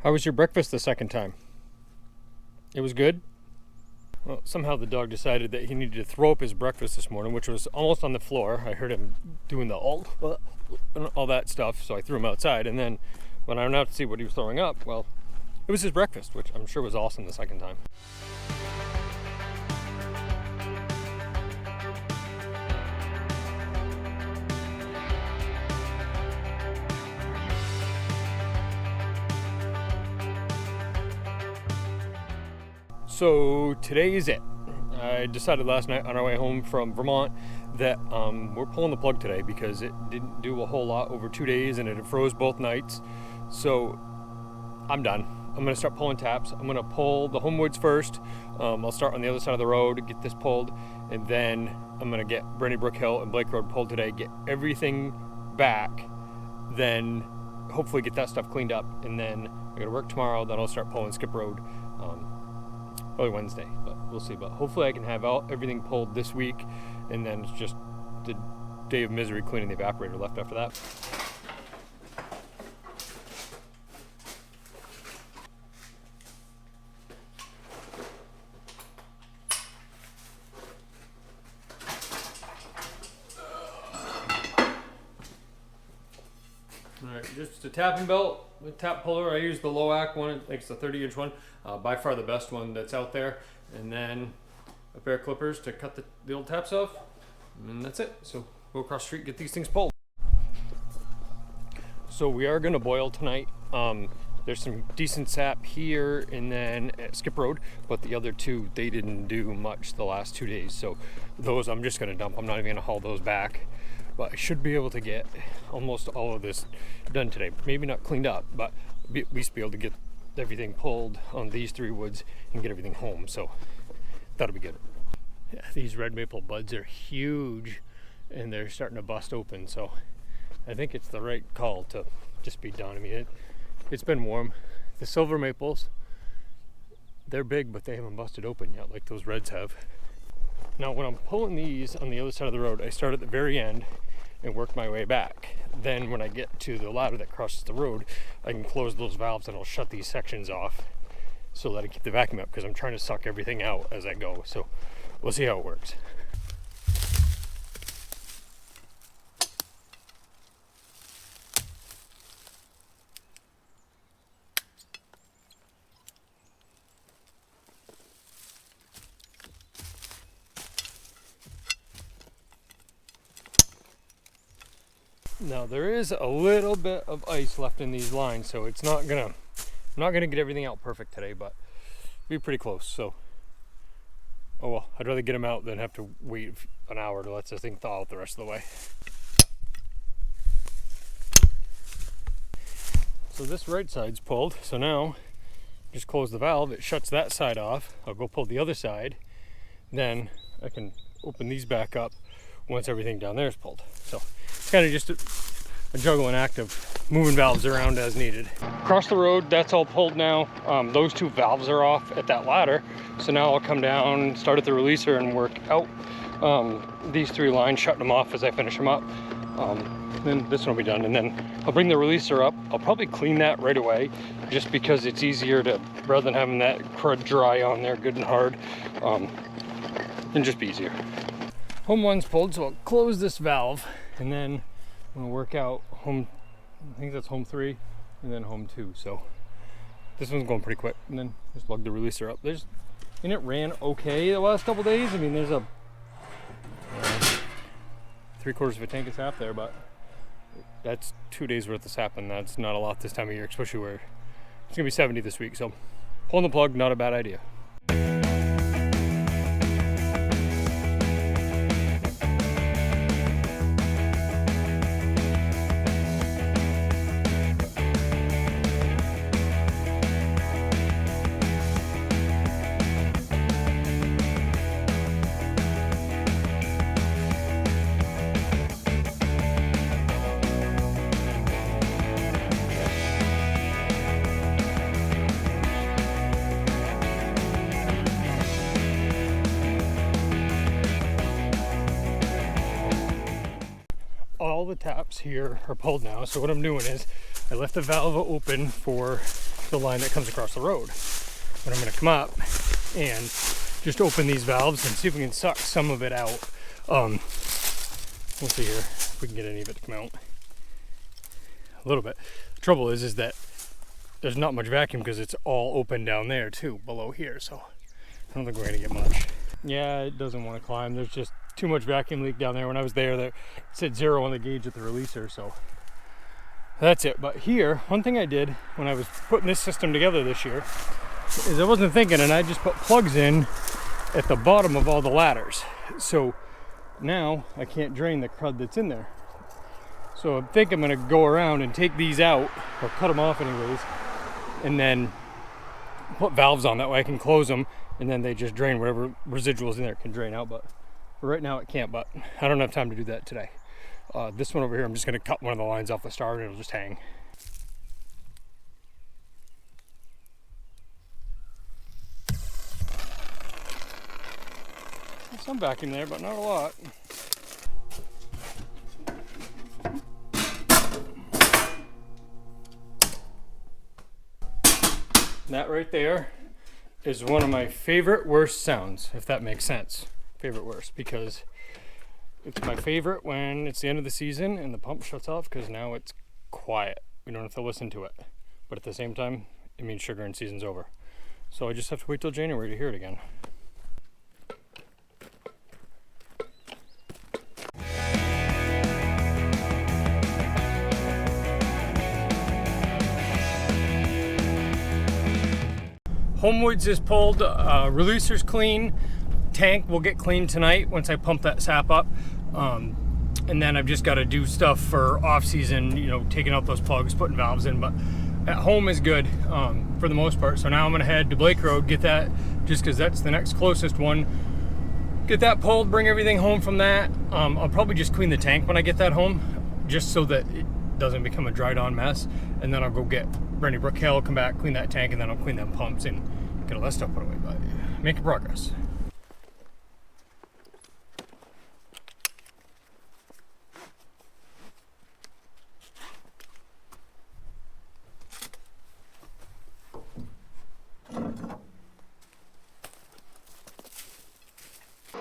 How was your breakfast the second time? It was good? Well, somehow the dog decided that he needed to throw up his breakfast this morning, which was almost on the floor. I heard him doing the all that stuff, so I threw him outside. And then when I went out to see what he was throwing up, well, it was his breakfast, which I'm sure was awesome the second time. So today is it. I decided last night on our way home from Vermont that we're pulling the plug today because it didn't do a whole lot over 2 days and it froze both nights. So I'm done. I'm gonna start pulling taps. I'm gonna pull the home woods first. I'll start on the other side of the road, get this pulled, and then I'm gonna get Brandy Brook Hill and Blake Road pulled today, get everything back, then hopefully get that stuff cleaned up, and then I gotta work tomorrow, then I'll start pulling Skip Road. Probably Wednesday, but we'll see. But hopefully I can have everything pulled this week, and then it's just the day of misery cleaning the evaporator left after that. Alright, just a tapping belt with tap puller. I use the Loac one, I think it's the 30-inch one. By far the best one that's out there. And then a pair of clippers to cut the old taps off. And that's it. So go across the street, get these things pulled. So we are gonna boil tonight. There's some decent sap here and then at Skip Road, but the other two, they didn't do much the last 2 days. So those I'm just gonna dump. I'm not even gonna haul those back. But I should be able to get almost all of this done today. Maybe not cleaned up, but at least be able to get everything pulled on these 3 woods and get everything home. So that'll be good. Yeah, these red maple buds are huge and they're starting to bust open. So I think it's the right call to just be done. I mean, it's been warm. The silver maples, they're big, but they haven't busted open yet like those reds have. Now when I'm pulling these on the other side of the road, I start at the very end and work my way back. Then when I get to the ladder that crosses the road, I can close those valves and I'll shut these sections off so that I keep the vacuum up, because I'm trying to suck everything out as I go. So we'll see how it works. Now there is a little bit of ice left in these lines, so I'm not gonna get everything out perfect today, but be pretty close. So, oh well, I'd rather get them out than have to wait an hour to let this thing thaw out the rest of the way. So this right side's pulled, so now just close the valve, it shuts that side off. I'll go pull the other side, then I can open these back up once everything down there is pulled. So it's kind of just a juggling act of moving valves around as needed. Across the road, that's all pulled now. Those 2 valves are off at that ladder. So now I'll come down, start at the releaser and work out these 3 lines, shutting them off as I finish them up. Then this one will be done, and then I'll bring the releaser up. I'll probably clean that right away, just because it's easier to, rather than having that crud dry on there good and hard, and just be easier. Home 1's pulled, so I'll close this valve, and then I'm gonna work out home, I think that's home 3, and then home 2. So this one's going pretty quick, and then just lug the releaser up. And it ran okay the last couple days. I mean, there's a 3/4 of a tank of sap there, but that's 2 days worth of sap, and that's not a lot this time of year, especially where it's gonna be 70 this week. So pulling the plug, not a bad idea. all the taps here are pulled now. So what I'm doing is I left the valve open for the line that comes across the road. But I'm going to come up and just open these valves and see if we can suck some of it out. We'll see here if we can get any of it to come out. A little bit. The trouble is that there's not much vacuum because it's all open down there too, below here. So I don't think we're going to get much. Yeah, it doesn't want to climb. There's just too much vacuum leak down there. When I was there, it said 0 on the gauge at the releaser, so that's it. But here, one thing I did when I was putting this system together this year is I wasn't thinking, and I just put plugs in at the bottom of all the ladders. So now I can't drain the crud that's in there. So I think I'm gonna go around and take these out, or cut them off anyways, and then put valves on. That way I can close them, and then they just drain whatever residuals in there can drain out. But right now it can't, but I don't have time to do that today. This one over here, I'm just gonna cut one of the lines off the start and it'll just hang. There's some vacuum there, but not a lot. That right there is one of my favorite worst sounds, if that makes sense. Favorite worst, because it's my favorite when it's the end of the season and the pump shuts off, because now it's quiet. We don't have to listen to it. But at the same time, it means sugaring season's over. So I just have to wait till January to hear it again. Home woods is pulled, releaser's clean, tank will get cleaned tonight once I pump that sap up. And then I've just got to do stuff for off season, you know, taking out those plugs, putting valves in, but at home is good for the most part. So now I'm gonna head to Blake Road, get that, just cause that's the next closest one. Get that pulled, bring everything home from that. I'll probably just clean the tank when I get that home, just so that it doesn't become a dried on mess. And then I'll go get Brandy Brook Hill, come back, clean that tank, and then I'll clean them pumps and get all that stuff put away, but making progress.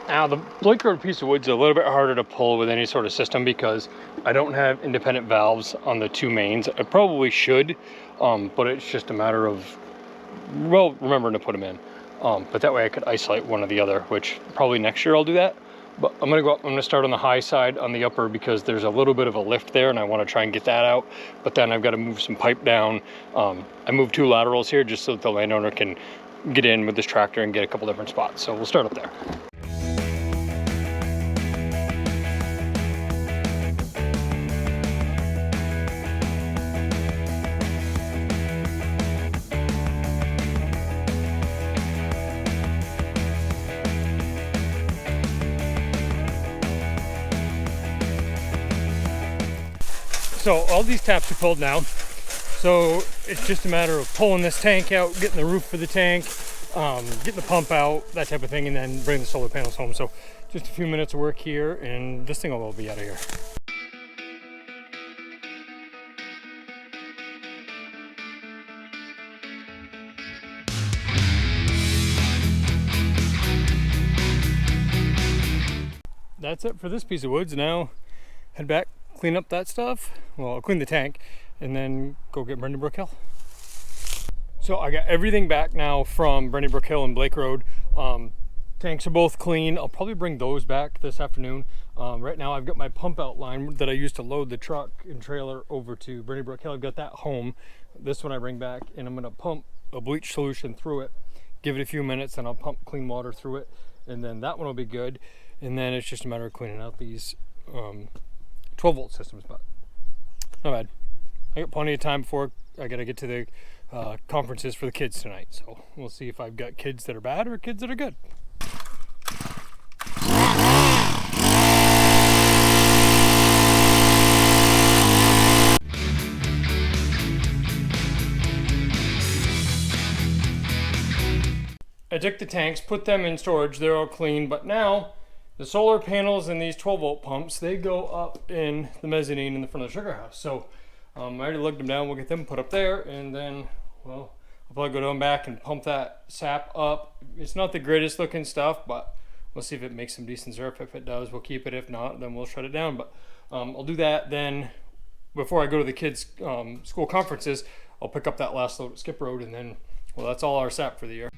Now the Blake Road piece of wood's a little bit harder to pull with any sort of system because I don't have independent valves on the two mains. I probably should, but it's just a matter of, well, remembering to put them in. But that way I could isolate one or the other, which probably next year I'll do that. But I'm gonna go up, I'm gonna start on the high side on the upper because there's a little bit of a lift there and I wanna try and get that out. But then I've gotta move some pipe down. I moved 2 laterals here just so that the landowner can get in with this tractor and get a couple different spots. So we'll start up there. So all these taps are pulled now. So it's just a matter of pulling this tank out, getting the roof for the tank, getting the pump out, that type of thing, and then bring the solar panels home. So just a few minutes of work here and this thing will all be out of here. That's it for this piece of woods. Now head back, clean up that stuff. Well, I'll clean the tank and then go get Brandy Brook Hill. So I got everything back now from Brandy Brook Hill and Blake Road. Tanks are both clean. I'll probably bring those back this afternoon. Right now I've got my pump out line that I used to load the truck and trailer over to Brandy Brook Hill. I've got that home. This one I bring back and I'm gonna pump a bleach solution through it, give it a few minutes, and I'll pump clean water through it. And then that one will be good. And then it's just a matter of cleaning out these 12 volt systems, but not bad. I got plenty of time before I gotta get to the conferences for the kids tonight. So we'll see if I've got kids that are bad or kids that are good. I took the tanks, put them in storage, they're all clean, but now the solar panels and these 12 volt pumps, they go up in the mezzanine in the front of the sugar house. So I already lugged them down, we'll get them put up there, and then, well, I'll probably go down back and pump that sap up. It's not the greatest looking stuff, but we'll see if it makes some decent syrup. If it does, we'll keep it. If not, then we'll shut it down. But I'll do that. Then before I go to the kids' school conferences, I'll pick up that last load at Skip Road, and then, well, that's all our sap for the year.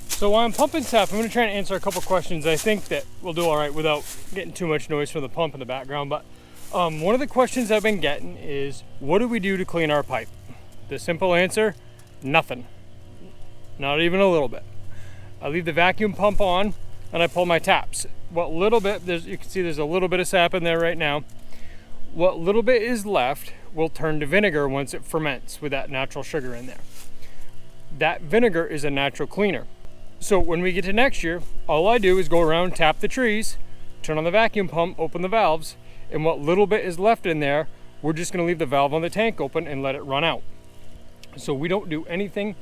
So while I'm pumping sap, I'm going to try and answer a couple questions. I think that we'll do all right without getting too much noise from the pump in the background. But one of the questions I've been getting is, what do we do to clean our pipe? The simple answer, nothing. Not even a little bit. I leave the vacuum pump on and I pull my taps. What little bit, you can see there's a little bit of sap in there right now. What little bit is left will turn to vinegar once it ferments with that natural sugar in there. That vinegar is a natural cleaner. So when we get to next year, all I do is go around, tap the trees, turn on the vacuum pump, open the valves, and what little bit is left in there, we're just going to leave the valve on the tank open and let it run out. So we don't do anything,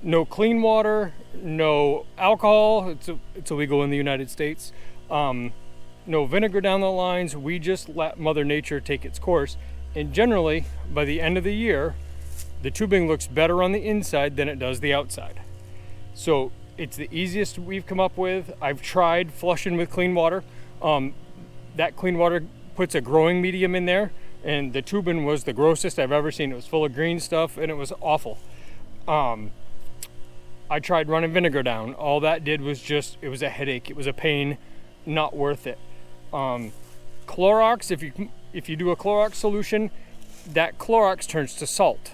no clean water, no alcohol, it's illegal in the United States, no vinegar down the lines. We just let Mother Nature take its course. And generally, by the end of the year, the tubing looks better on the inside than it does the outside. So it's the easiest we've come up with. I've tried flushing with clean water. That clean water puts a growing medium in there, and the tubing was the grossest I've ever seen. It was full of green stuff and it was awful. I tried running vinegar down. All that did was it was a headache. It was a pain, not worth it. Clorox, if you do a Clorox solution, that Clorox turns to salt.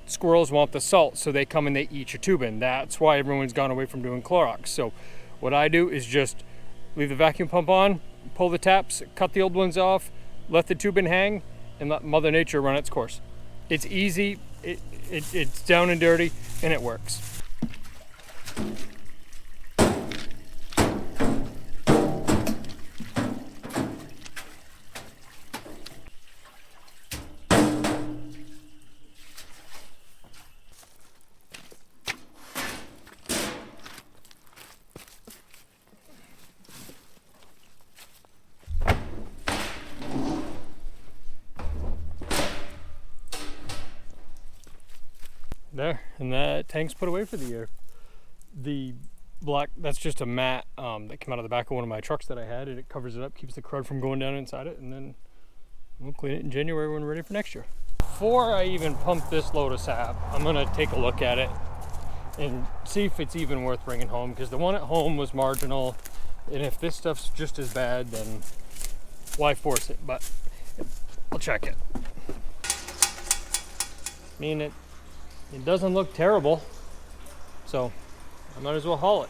Squirrels want the salt, so they come and they eat your tubing. That's why everyone's gone away from doing Clorox. So what I do is just leave the vacuum pump on, pull the taps, cut the old ones off, let the tubing hang, and let Mother Nature run its course. It's easy, it's down and dirty, and it works. There, and that tank's put away for the year. The black, that's just a mat that came out of the back of one of my trucks that I had, and it covers it up, keeps the crud from going down inside it, and then we'll clean it in January when we're ready for next year. Before I even pump this load of sap, I'm gonna take a look at it and see if it's even worth bringing home, because the one at home was marginal, and if this stuff's just as bad, then why force it? But I'll check it. I mean, it doesn't look terrible, so I might as well haul it.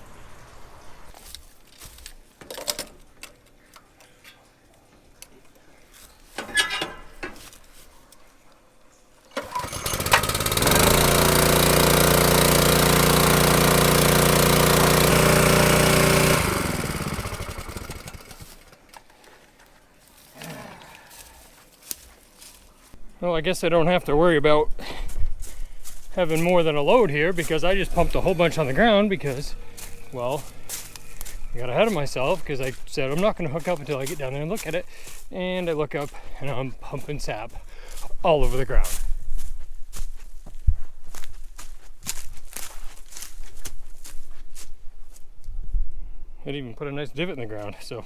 Well, I guess I don't have to worry about having more than a load here, because I just pumped a whole bunch on the ground because, well, I got ahead of myself because I said I'm not going to hook up until I get down there and look at it, and I look up and I'm pumping sap all over the ground. It even put a nice divot in the ground, so,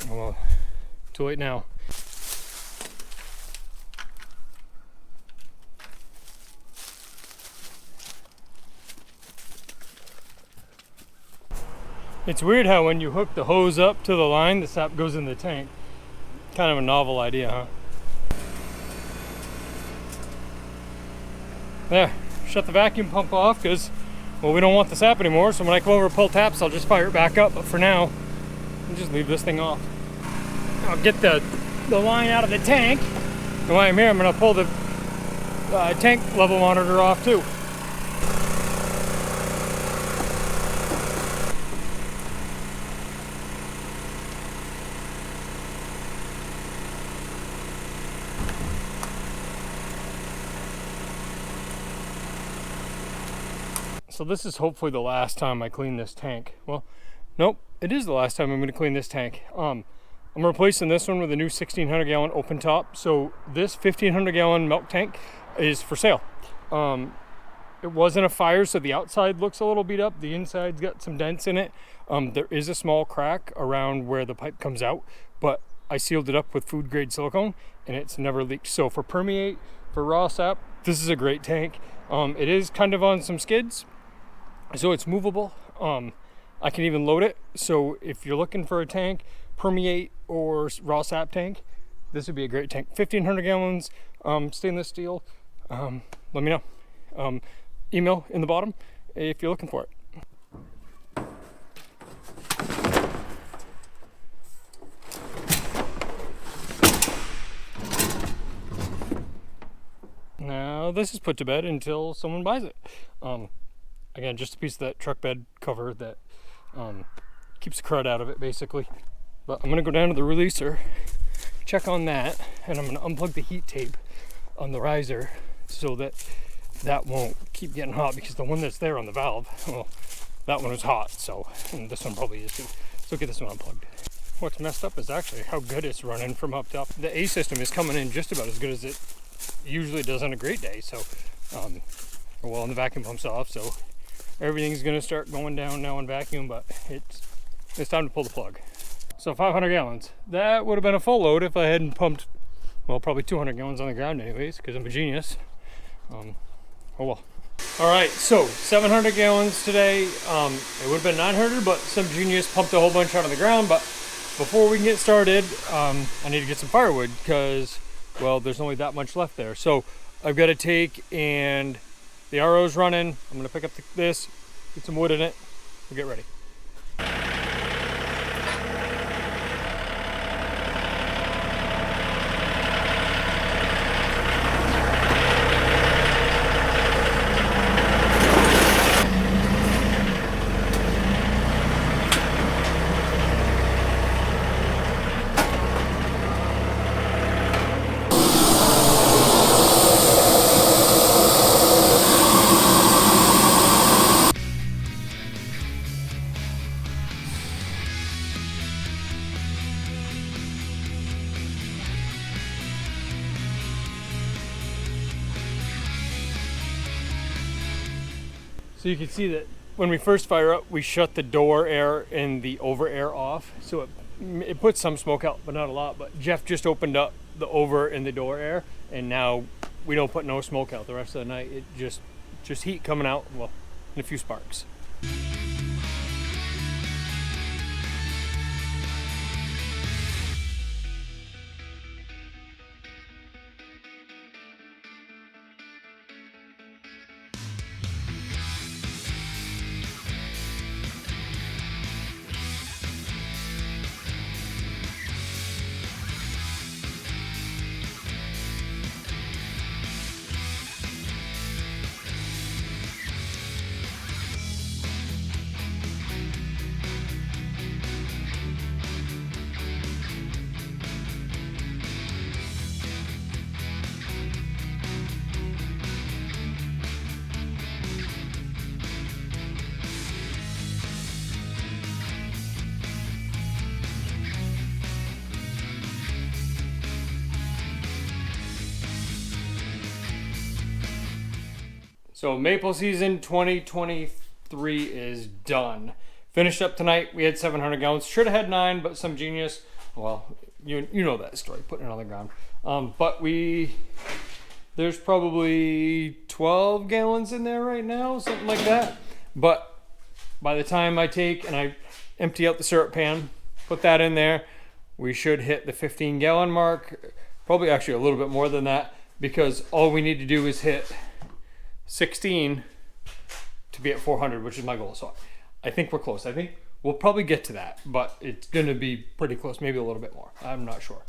well, too late now. It's weird how when you hook the hose up to the line, the sap goes in the tank. Kind of a novel idea, huh? There, shut the vacuum pump off because, well, we don't want the sap anymore, so when I come over and pull taps, I'll just fire it back up, but for now, I'll just leave this thing off. I'll get the line out of the tank, and while I'm here, I'm going to pull the tank level monitor off too. So this is hopefully the last time I clean this tank. Well, nope, it is the last time I'm going to clean this tank. I'm replacing this one with a new 1600 gallon open top. So this 1500 gallon milk tank is for sale. It wasn't a fire, so the outside looks a little beat up. The inside's got some dents in it. There is a small crack around where the pipe comes out, but I sealed it up with food grade silicone and it's never leaked. So for permeate, for raw sap, this is a great tank. It is kind of on some skids, so it's movable. I can even load it. So if you're looking for a tank, permeate or raw sap tank, this would be a great tank. 1500 gallons, stainless steel. Let me know. Email in the bottom if you're looking for it. Now this is put to bed until someone buys it. Again, just a piece of that truck bed cover that keeps the crud out of it basically. But I'm gonna go down to the releaser, check on that, and I'm gonna unplug the heat tape on the riser so that won't keep getting hot, because the one that's there on the valve, well, that one was hot, so this one probably is too. So get this one unplugged. What's messed up is actually how good it's running from up top. The A system is coming in just about as good as it usually does on a great day. So, well, and the vacuum pump's off, so everything's gonna start going down now on vacuum, but it's time to pull the plug. So 500 gallons. That would have been a full load if I hadn't pumped, well, probably 200 gallons on the ground anyways, because I'm a genius. Oh well. All right, so 700 gallons today. It would have been 900, but some genius pumped a whole bunch out of the ground. But before we can get started, I need to get some firewood because, well, there's only that much left there. So I've got to take, and the RO's running. I'm gonna pick up this, get some wood in it, we'll get ready. So you can see that when we first fire up, we shut the door air and the over air off. So it puts some smoke out, but not a lot. But Jeff just opened up the over and the door air, and now we don't put no smoke out the rest of the night. It just heat coming out, well, and a few sparks. So maple season 2023 is done. Finished up tonight. We had 700 gallons. Should have had 9, but some genius, well, you know that story, putting it on the ground. But there's probably 12 gallons in there right now, something like that. But by the time I take and I empty out the syrup pan, put that in there, we should hit the 15 gallon mark. Probably actually a little bit more than that, because all we need to do is hit 16 to be at 400, which is my goal. So I think we're close. I think we'll probably get to that, but it's gonna be pretty close, maybe a little bit more. I'm not sure.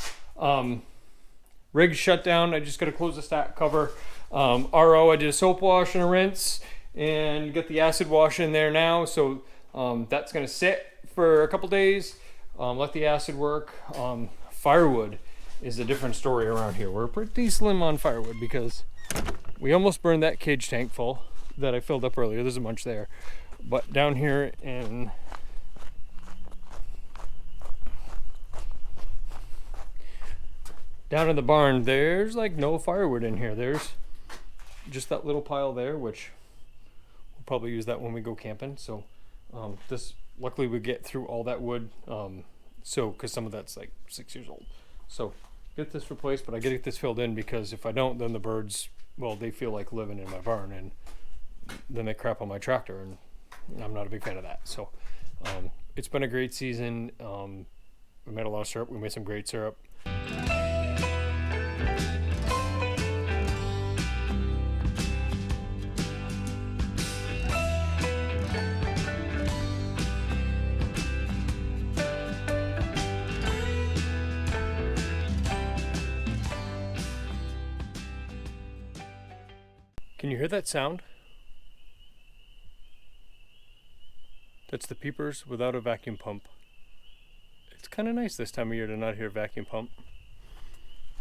Rig shutdown. I just gotta close the stack cover. RO, I did a soap wash and a rinse and got the acid wash in there now. So that's gonna sit for a couple days. Let the acid work. Firewood is a different story around here. We're pretty slim on firewood because we almost burned that cage tank full. that I filled up earlier. There's a bunch there. But down here in the barn, there's like no firewood in here. There's just that little pile there, which we'll probably use that when we go camping. So this, luckily we get through all that wood. So, because some of that's like 6 years old. So get this replaced, but I get this filled in because if I don't, then the birds, well, they feel like living in my barn, and then they crap on my tractor, and I'm not a big fan of that. So it's been a great season. We made a lot of syrup. We made some great syrup. Can you hear that sound? That's the peepers without a vacuum pump. It's kind of nice this time of year to not hear a vacuum pump.